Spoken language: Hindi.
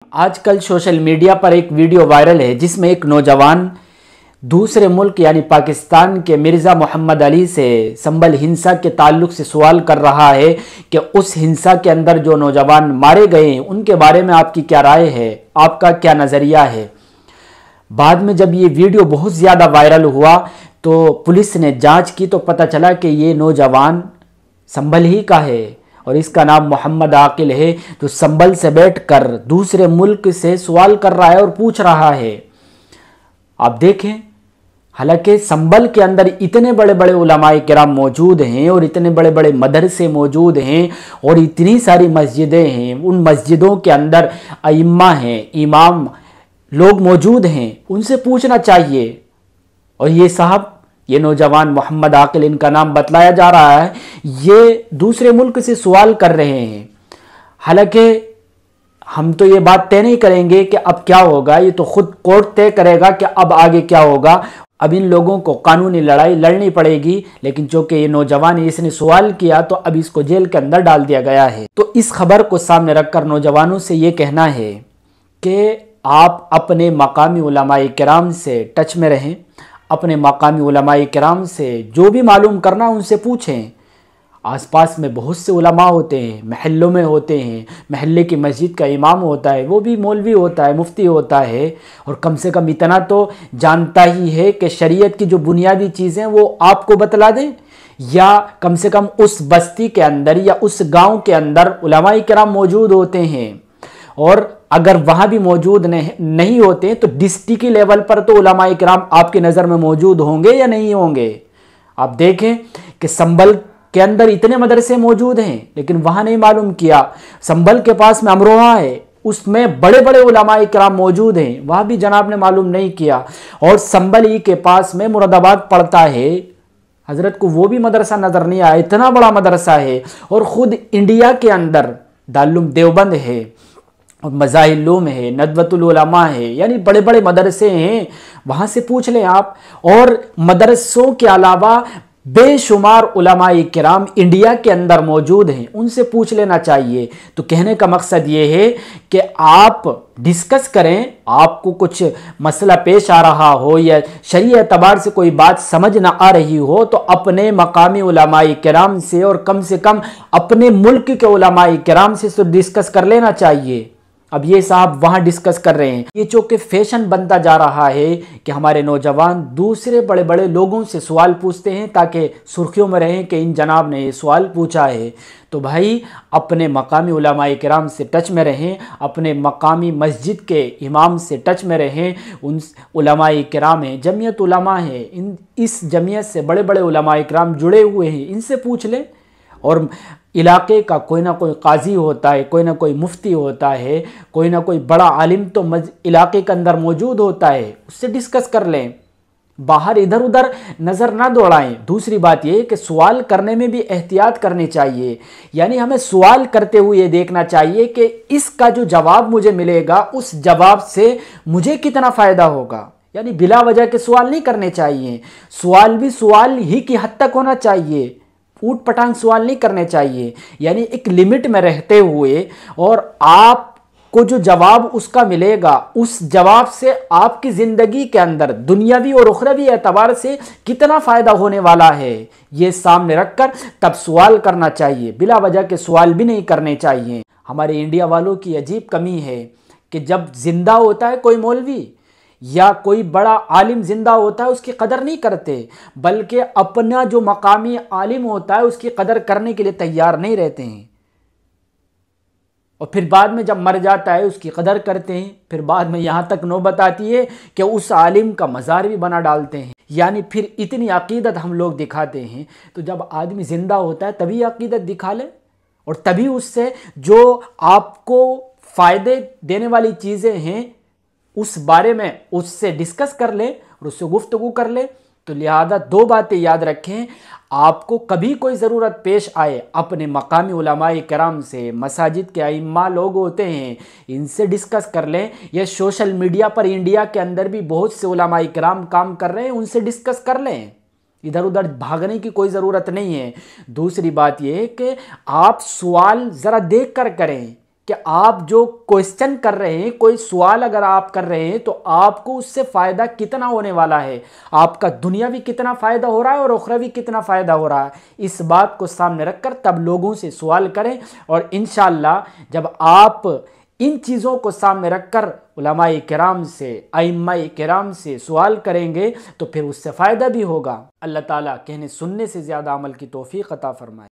आजकल सोशल मीडिया पर एक वीडियो वायरल है जिसमें एक नौजवान दूसरे मुल्क यानी पाकिस्तान के मिर्ज़ा मोहम्मद अली से संभल हिंसा के ताल्लुक से सवाल कर रहा है कि उस हिंसा के अंदर जो नौजवान मारे गए हैं उनके बारे में आपकी क्या राय है, आपका क्या नज़रिया है। बाद में जब ये वीडियो बहुत ज़्यादा वायरल हुआ तो पुलिस ने जांच की तो पता चला कि ये नौजवान संभल ही का है और इसका नाम मोहम्मद आकिल है। तो संभल से बैठकर दूसरे मुल्क से सवाल कर रहा है और पूछ रहा है। आप देखें, हालांकि संभल के अंदर इतने बड़े बड़े उलमाए किराम मौजूद हैं और इतने बड़े बड़े मदरसे मौजूद हैं और इतनी सारी मस्जिदें हैं। उन मस्जिदों के अंदर अइम्मा हैं, इमाम लोग मौजूद हैं, उनसे पूछना चाहिए। और ये साहब, ये नौजवान मोहम्मद आकिल इनका नाम बतलाया जा रहा है, ये दूसरे मुल्क से सवाल कर रहे हैं। हालांकि हम तो ये बात तय नहीं करेंगे कि अब क्या होगा, ये तो खुद कोर्ट तय करेगा कि अब आगे क्या होगा। अब इन लोगों को कानूनी लड़ाई लड़नी पड़ेगी, लेकिन चूंकि ये नौजवान इसने सवाल किया तो अब इसको जेल के अंदर डाल दिया गया है। तो इस खबर को सामने रखकर नौजवानों से ये कहना है कि आप अपने मकामी उलमाए किराम से टच में रहें, अपने मकामी उलमाए किराम से जो भी मालूम करना उनसे पूछें। आसपास में बहुत से उलमा होते हैं, महल्लों में होते हैं, महल्ले की मस्जिद का इमाम होता है, वो भी मौलवी होता है, मुफ्ती होता है, और कम से कम इतना तो जानता ही है कि शरीयत की जो बुनियादी चीज़ें वो आपको बतला दें, या कम से कम उस बस्ती के अंदर या उस गांव के अंदर उलमाए किराम मौजूद होते हैं। और अगर वहाँ भी मौजूद नहीं होते तो डिस्ट्रिक्ट लेवल पर तो उलमाए किराम आपकी नज़र में मौजूद होंगे या नहीं होंगे। आप देखें कि संभल के अंदर इतने मदरसे मौजूद हैं, लेकिन वहाँ नहीं मालूम किया। संभल के पास में अमरोहा है, उसमें बड़े बड़े उलमाए किराम मौजूद हैं, वहाँ भी जनाब ने मालूम नहीं किया। और संभल ही के पास में मुरादाबाद पड़ता है, हजरत को वो भी मदरसा नज़र नहीं आया, इतना बड़ा मदरसा है। और ख़ुद इंडिया के अंदर दारुल देवबंद है और मज़ाहिलूम है, नदवतुल उलमा है, यानी बड़े बड़े मदरसे हैं, वहाँ से पूछ लें आप। और मदरसों के अलावा बेशुमार उलमाए किराम इंडिया के अंदर मौजूद हैं, उनसे पूछ लेना चाहिए। तो कहने का मकसद ये है कि आप डिस्कस करें, आपको कुछ मसला पेश आ रहा हो या शरीय एतबार से कोई बात समझ ना आ रही हो तो अपने मकामी उलमाए किराम से और कम से कम अपने मुल्क के उलमाए किराम से तो डिस्कस कर लेना चाहिए। अब ये साहब वहाँ डिस्कस कर रहे हैं। ये चूँकि फैशन बनता जा रहा है कि हमारे नौजवान दूसरे बड़े बड़े लोगों से सवाल पूछते हैं ताकि सुर्खियों में रहें कि इन जनाब ने ये सवाल पूछा है। तो भाई अपने मकामी उलमाए किराम से टच में रहें, अपने मकामी मस्जिद के इमाम से टच में रहें। उन उलमाए किराम हैं, जमीयत उलमा है, इस जमीयत से बड़े बड़े उलमाए किराम जुड़े हुए हैं, इनसे पूछ लें। और इलाके का कोई ना कोई काजी होता है, कोई ना कोई मुफ्ती होता है, कोई ना कोई बड़ा आलिम तो इलाके के अंदर मौजूद होता है, उससे डिस्कस कर लें। बाहर इधर उधर नज़र ना दौड़ाएं। दूसरी बात यह कि सवाल करने में भी एहतियात करनी चाहिए, यानी हमें सवाल करते हुए देखना चाहिए कि इसका जो जवाब मुझे मिलेगा उस जवाब से मुझे कितना फ़ायदा होगा। यानी बिला वजह के सवाल नहीं करने चाहिए। सवाल भी सवाल ही की हद तक होना चाहिए, ऊट पटांग सवाल नहीं करने चाहिए, यानी एक लिमिट में रहते हुए। और आपको जो जवाब उसका मिलेगा उस जवाब से आपकी ज़िंदगी के अंदर दुनियावी और उखरवी एतबार से कितना फ़ायदा होने वाला है ये सामने रखकर तब सवाल करना चाहिए। बिला वजह के सवाल भी नहीं करने चाहिए। हमारे इंडिया वालों की अजीब कमी है कि जब जिंदा होता है कोई मौलवी या कोई बड़ा आलिम जिंदा होता है उसकी कदर नहीं करते, बल्कि अपना जो मकामी आलिम होता है उसकी कदर करने के लिए तैयार नहीं रहते हैं। और फिर बाद में जब मर जाता है उसकी कदर करते हैं। फिर बाद में यहाँ तक नौबत आती है कि उस आलिम का मज़ार भी बना डालते हैं। यानी फिर इतनी अकीदत हम लोग दिखाते हैं। तो जब आदमी ज़िंदा होता है तभी अकीदत दिखा ले और तभी उससे जो आपको फ़ायदे देने वाली चीज़ें हैं उस बारे में उससे डिस्कस कर ले और उससे गुफ्तगू कर ले। तो लिहाजा दो बातें याद रखें, आपको कभी कोई ज़रूरत पेश आए अपने मकामी उलमाए किराम से, मसाजिद के अइम्मा लोग होते हैं, इनसे डिस्कस कर लें। या सोशल मीडिया पर इंडिया के अंदर भी बहुत से उलमाए किराम काम कर रहे हैं, उनसे डिस्कस कर लें। इधर उधर भागने की कोई ज़रूरत नहीं है। दूसरी बात यह है कि आप सवाल ज़रा देख कर करें कि आप जो क्वेश्चन कर रहे हैं, कोई सवाल अगर आप कर रहे हैं तो आपको उससे फ़ायदा कितना होने वाला है, आपका दुनियावी कितना फ़ायदा हो रहा है और उखरवी कितना फ़ायदा हो रहा है, इस बात को सामने रखकर तब लोगों से सवाल करें। और इंशाअल्लाह जब आप इन चीज़ों को सामने रखकर उलमाए किराम से, अइम्माए किराम से सवाल करेंगे तो फिर उससे फ़ायदा भी होगा। अल्लाह ताला कहने सुनने से ज़्यादा अमल की तौफीक अता फरमाए।